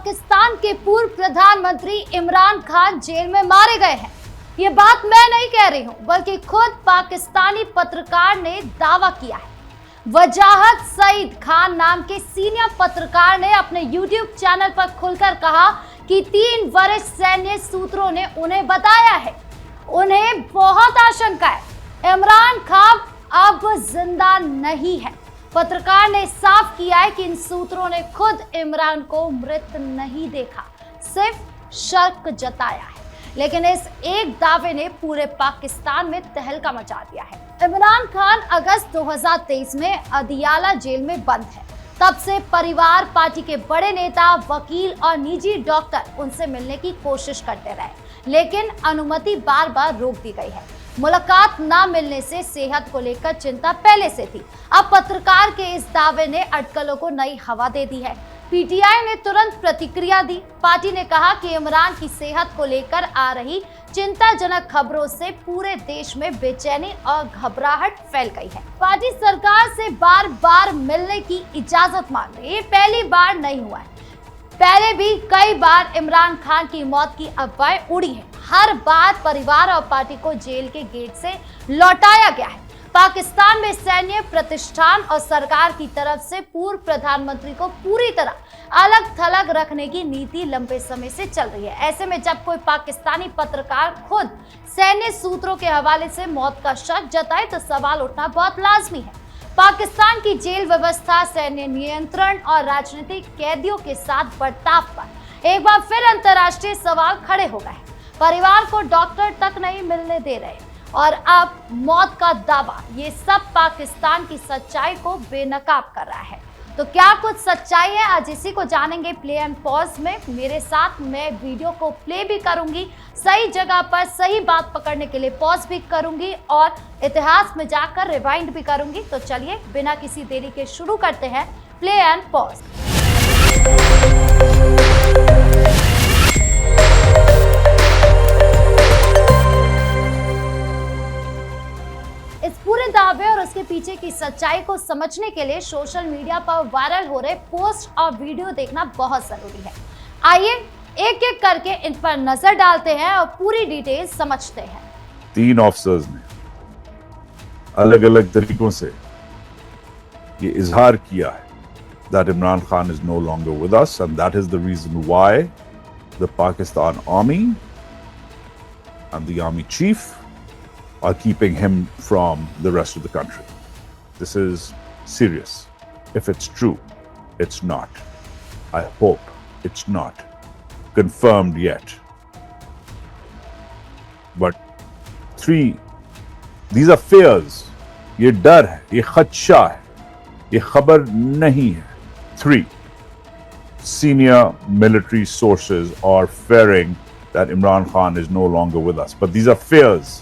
पाकिस्तान के पूर्व प्रधानमंत्री इमरान खान जेल में मारे गए हैं। ये बात मैं नहीं कह रही हूं, बल्कि खुद पाकिस्तानी पत्रकार ने दावा किया है। वजाहत सईद खान नाम के सीनियर पत्रकार ने अपने YouTube चैनल पर खुलकर कहा कि 3 वरिष्ठ सैन्य सूत्रों ने उन्हें बताया है, उन्हें बहुत आशंका है इमरान खान अब जिंदा नहीं है। पत्रकार ने साफ किया है कि इन सूत्रों ने खुद इमरान को मृत नहीं देखा, सिर्फ शक जताया है। लेकिन इस एक दावे ने पूरे पाकिस्तान में तहलका मचा दिया है। इमरान खान अगस्त 2023 में अदियाला जेल में बंद है। तब से परिवार, पार्टी के बड़े नेता, वकील और निजी डॉक्टर उनसे मिलने की कोशिश करते रहे, लेकिन अनुमति बार बार रोक दी गई है। मुलाकात ना मिलने से सेहत को लेकर चिंता पहले से थी। अब पत्रकार के इस दावे ने अटकलों को नई हवा दे दी है। पीटीआई ने तुरंत प्रतिक्रिया दी। पार्टी ने कहा कि इमरान की सेहत को लेकर आ रही चिंताजनक खबरों से पूरे देश में बेचैनी और घबराहट फैल गई है। पार्टी सरकार से बार बार मिलने की इजाजत मांग रही है। ये पहली बार नहीं हुआ है, पहले भी कई बार इमरान खान की मौत की अफवाहें उड़ी हैं। हर बार परिवार और पार्टी को जेल के गेट से लौटाया गया है। पाकिस्तान में सैन्य प्रतिष्ठान और सरकार की तरफ से पूर्व प्रधानमंत्री को पूरी तरह अलग थलग रखने की नीति लंबे समय से चल रही है। ऐसे में जब कोई पाकिस्तानी पत्रकार खुद सैन्य सूत्रों के हवाले से मौत का शक जताए तो सवाल उठना बहुत लाजमी है। पाकिस्तान की जेल व्यवस्था, सैन्य नियंत्रण और राजनीतिक कैदियों के साथ बर्ताव पर एक बार फिर अंतर्राष्ट्रीय सवाल खड़े हो गए। परिवार को डॉक्टर तक नहीं मिलने दे रहे और अब मौत का दावा, ये सब पाकिस्तान की सच्चाई को बेनकाब कर रहा है। तो क्या कुछ सच्चाई है, आज इसी को जानेंगे प्ले एंड पॉज में मेरे साथ। मैं वीडियो को प्ले भी करूंगी, सही जगह पर सही बात पकड़ने के लिए पॉज भी करूंगी और इतिहास में जाकर रिवाइंड भी करूंगी। तो चलिए बिना किसी देरी के शुरू करते हैं प्ले एंड पॉज। इस पूरे दावे और उसके पीछे की सच्चाई को समझने के लिए सोशल मीडिया पर वायरल हो रहे पोस्ट और वीडियो देखना बहुत जरूरी है। आइए एक एक करके इन पर नजर डालते हैं और पूरी डिटेल समझते हैं। 3 ऑफिसर्स ने अलग अलग तरीकों से ये इजहार किया है that Imran Khan is no longer with us, and that is the reason why the Pakistan Army and the Army Chief are keeping him from the rest of the country. This is serious. If it's true, it's not. I hope it's not confirmed yet. But 3, these are fears. ये डर है, ये खदशा है, ये खबर नहीं है। 3, senior military sources are fearing that Imran Khan is no longer with us. But these are fears.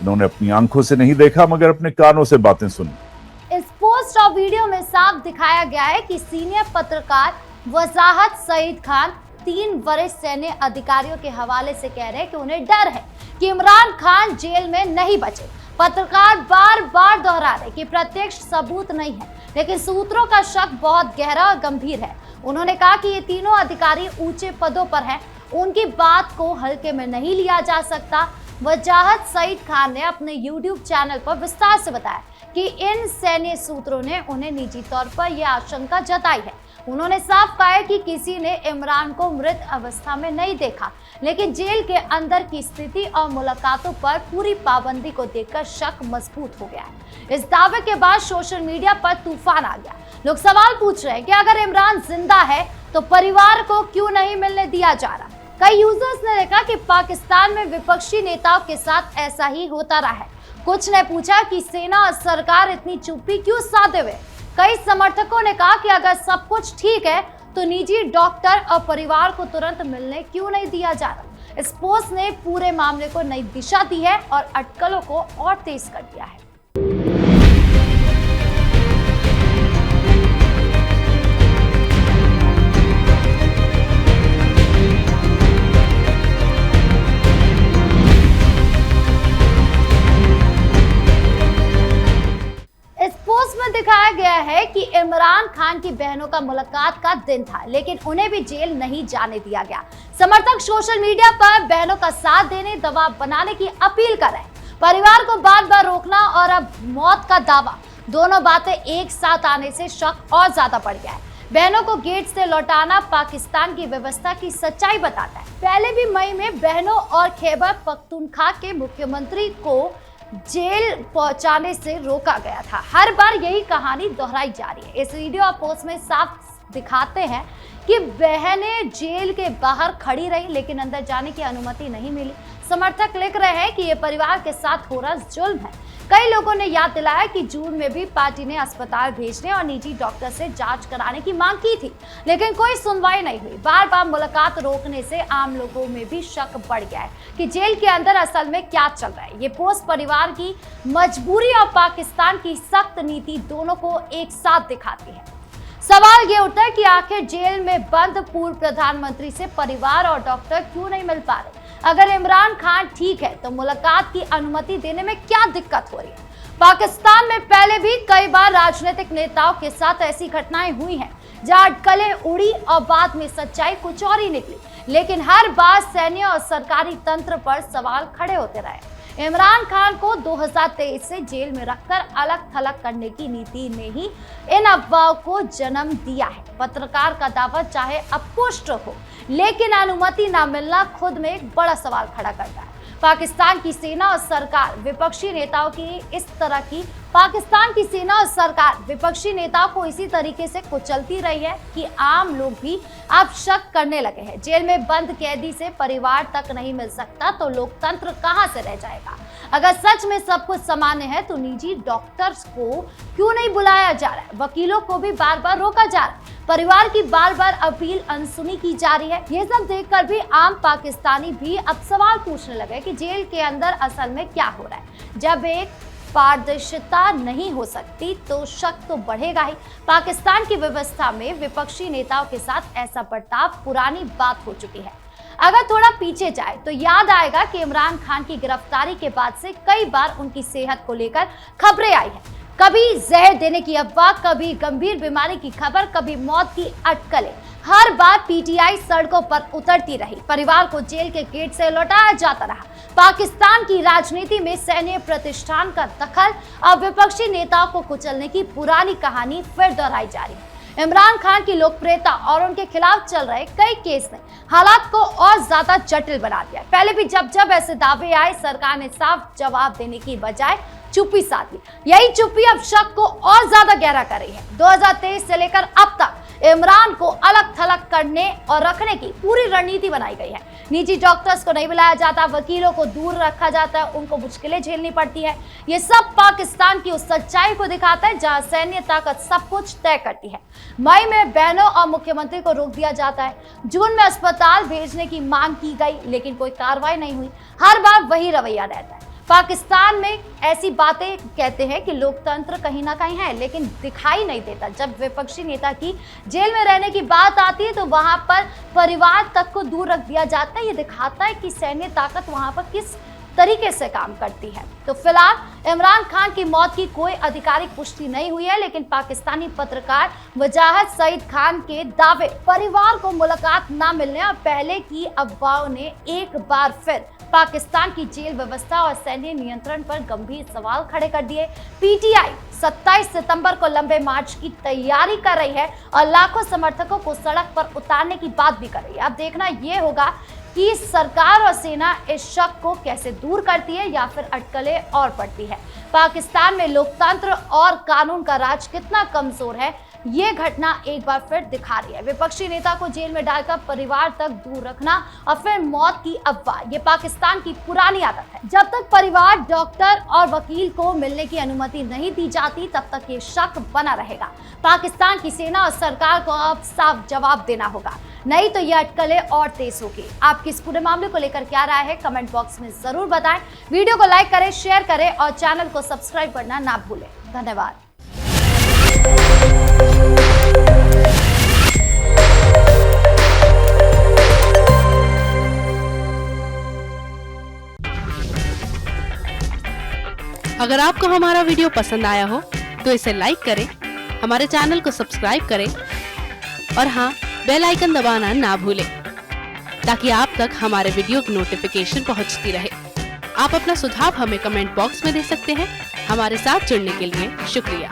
इन्होंने अपनी आंखों से नहीं देखा मगर अपने कानों से बातें सुनी। इस पोस्ट और वीडियो में साफ दिखाया गया है कि सीनियर पत्रकार वजाहत सईद खान 3 वरिष्ठ सैन्य अधिकारियों के हवाले से कह रहे हैं कि उन्हें डर है कि इमरान खान जेल में नहीं बचे। पत्रकार बार बार दोहरा रहे कि प्रत्यक्ष सबूत नहीं है, लेकिन सूत्रों का शक बहुत गहरा और गंभीर है। उन्होंने कहा कि ये तीनों अधिकारी ऊंचे पदों पर हैं, उनकी बात को हल्के में नहीं लिया जा सकता। वजाहत सईद खान ने अपने YouTube चैनल पर विस्तार से बताया कि इन सैन्य सूत्रों ने उन्हें निजी तौर पर यह आशंका जताई है। उन्होंने साफ कहा है कि किसी ने इमरान को मृत अवस्था में नहीं देखा, लेकिन जेल के अंदर की स्थिति और मुलाकातों पर पूरी पाबंदी को देखकर शक मजबूत हो गया है। इस दावे के बाद सोशल मीडिया पर तूफान आ गया। लोग सवाल पूछ रहे हैं कि अगर इमरान जिंदा है तो परिवार को क्यों नहीं मिलने दिया जा रहा। कई यूजर्स ने देखा कि पाकिस्तान में विपक्षी नेताओं के साथ ऐसा ही होता रहा है। कुछ ने पूछा कि सेना और सरकार इतनी चुप्पी क्यों साधे हुए। कई समर्थकों ने कहा कि अगर सब कुछ ठीक है तो निजी डॉक्टर और परिवार को तुरंत मिलने क्यों नहीं दिया जा रहा। इस पोस्ट ने पूरे मामले को नई दिशा दी है और अटकलों को और तेज कर दिया है। दिखाया गया है कि इमरान खान खान की बहनों का मुलाकात का दिन था, लेकिन उन्हें भी जेल नहीं जाने दिया गया। समर्थक सोशल मीडिया पर बहनों का साथ देने, दबाव बनाने की अपील कर रहे हैं। परिवार को बार बार रोकना और अब मौत का दावा, दोनों बातें एक साथ आने से शक और ज्यादा बढ़ गया है। बहनों को गेट से लौटाना पाकिस्तान की व्यवस्था की सच्चाई बताता है। पहले भी मई में बहनों और खैबर पख्तूनख्वा के मुख्यमंत्री को जेल पहुंचाने से रोका गया था। हर बार यही कहानी दोहराई जा रही है। इस वीडियो और पोस्ट में साफ दिखाते हैं कि बहनें जेल के बाहर खड़ी रही, लेकिन अंदर जाने की अनुमति नहीं मिली। समर्थक लिख रहे हैं कि ये परिवार के साथ हो रहा जुल्म है। कई लोगों ने याद दिलाया कि जून में भी पार्टी ने अस्पताल भेजने और निजी डॉक्टर से जांच कराने की मांग की थी, लेकिन कोई सुनवाई नहीं हुई। बार बार मुलाकात रोकने से आम लोगों में भी शक बढ़ गया है कि जेल के अंदर असल में क्या चल रहा है। ये पोस्ट परिवार की मजबूरी और पाकिस्तान की सख्त नीति दोनों को एक साथ दिखाती है। सवाल ये उठता है कि आखिर जेल में बंद पूर्व प्रधानमंत्री से परिवार और डॉक्टर क्यों नहीं मिल पा रहे? अगर इमरान खान ठीक है तो मुलाकात की अनुमति देने में क्या दिक्कत हो रही है? पाकिस्तान में पहले भी कई बार राजनीतिक नेताओं के साथ ऐसी घटनाएं हुई हैं, जहां अटकलें उड़ी और बाद में सच्चाई कुछ और ही निकली, लेकिन हर बार सैन्य और सरकारी तंत्र पर सवाल खड़े होते रहे। इमरान खान को 2023 से जेल में रखकर अलग थलग करने की नीति ने ही इन अफवाहों को जन्म दिया है। पत्रकार का दावा चाहे अपुष्ट हो, लेकिन अनुमति न मिलना खुद में एक बड़ा सवाल खड़ा करता है। पाकिस्तान की सेना और सरकार विपक्षी नेताओं को इसी तरीके से कुचलती रही है कि आम लोग भी अब शक करने लगे हैं। जेल में बंद कैदी से परिवार तक नहीं मिल सकता तो लोकतंत्र कहां से रह जाएगा? अगर सच में सब कुछ सामान्य है तो निजी डॉक्टर्स को क्यों नहीं बुलाया जा रहा है? वकीलों को भी बार बार रोका जा रहा है। परिवार की बार बार अपील अनसुनी की जा रही है। ये सब देखकर भी आम पाकिस्तानी भी अब सवाल पूछने लगे कि जेल के अंदर असल में क्या हो रहा है। जब एक पारदर्शिता नहीं हो सकती तो शक तो बढ़ेगा ही। पाकिस्तान की व्यवस्था में विपक्षी नेताओं के साथ ऐसा बर्ताव पुरानी बात हो चुकी है। अगर थोड़ा पीछे जाए तो याद आएगा कि इमरान खान की गिरफ्तारी के बाद से कई बार उनकी सेहत को लेकर खबरें आई हैं। कभी जहर देने की अफवाह, कभी गंभीर बीमारी की खबर, कभी मौत की अटकलें। हर बार पीटीआई सड़कों पर उतरती रही, परिवार को जेल के गेट से लौटाया जाता रहा। पाकिस्तान की राजनीति में सैन्य प्रतिष्ठान का दखल और विपक्षी नेताओं को कुचलने की पुरानी कहानी फिर दोहराई जा रही है। इमरान खान की लोकप्रियता और उनके खिलाफ चल रहे कई केस ने हालात को और ज्यादा जटिल बना दिया। पहले भी जब ऐसे दावे आए, सरकार ने साफ जवाब देने की बजाय चुप्पी साध ली। यही चुप्पी अब शक को और ज्यादा गहरा कर रही है। 2023 से लेकर अब तक इमरान को अलग थलग करने और रखने की पूरी रणनीति बनाई गई है। निजी डॉक्टर्स को नहीं बुलाया जाता, वकीलों को दूर रखा जाता है, उनको मुश्किलें झेलनी पड़ती है। ये सब पाकिस्तान की उस सच्चाई को दिखाता है जहां सैन्य ताकत सब कुछ तय करती है। मई में बहनों और मुख्यमंत्री को रोक दिया जाता है। जून में अस्पताल भेजने की मांग की गई, लेकिन कोई कार्रवाई नहीं हुई। हर बार वही रवैया रहता है। पाकिस्तान में ऐसी बातें कहते हैं कि लोकतंत्र कहीं ना कहीं है, लेकिन दिखाई नहीं देता। जब विपक्षी नेता की जेल में रहने की बात आती है तो वहां पर परिवार तक को दूर रख दिया जाता है। ये दिखाता है कि सैन्य ताकत वहां पर किस तरीके से काम करती है। तो फिलहाल इमरान खान की मौत की कोई आधिकारिक पुष्टि नहीं हुई है, लेकिन पाकिस्तानी पत्रकार वजाहत सईद खान के दावे, परिवार को मुलाकात न मिलने और पहले की अफवाहों ने एक बार फिर पाकिस्तान की जेल व्यवस्था और सैन्य नियंत्रण पर गंभीर सवाल खड़े कर दिए। पीटीआई 27 सितंबर को लंबे मार्च की तैयारी कर रही है और लाखों समर्थकों को सड़क पर उतारने की बात भी कर रही है। अब देखना यह होगा कि सरकार और सेना इस शक को कैसे दूर करती है या फिर अटकलें और बढ़ती है। पाकिस्तान में लोकतंत्र और कानून का राज कितना कमजोर है, ये घटना एक बार फिर दिखा रही है। विपक्षी नेता को जेल में डालकर परिवार तक दूर रखना और फिर मौत की अफवाह, ये पाकिस्तान की पुरानी आदत है। जब तक परिवार, डॉक्टर और वकील को मिलने की अनुमति नहीं दी जाती, तब तक ये शक बना रहेगा। पाकिस्तान की सेना और सरकार को अब साफ जवाब देना होगा, नहीं तो ये अटकलें और तेज होगी। आपकी इस पूरे मामले को लेकर क्या राय है, कमेंट बॉक्स में जरूर बताएं। वीडियो को लाइक करें, शेयर करें और चैनल को सब्सक्राइब करना ना भूलें। धन्यवाद। अगर आपको हमारा वीडियो पसंद आया हो तो इसे लाइक करें, हमारे चैनल को सब्सक्राइब करें और हाँ, बेल आइकन दबाना ना भूलें ताकि आप तक हमारे वीडियो की नोटिफिकेशन पहुंचती रहे। आप अपना सुझाव हमें कमेंट बॉक्स में दे सकते हैं। हमारे साथ जुड़ने के लिए शुक्रिया।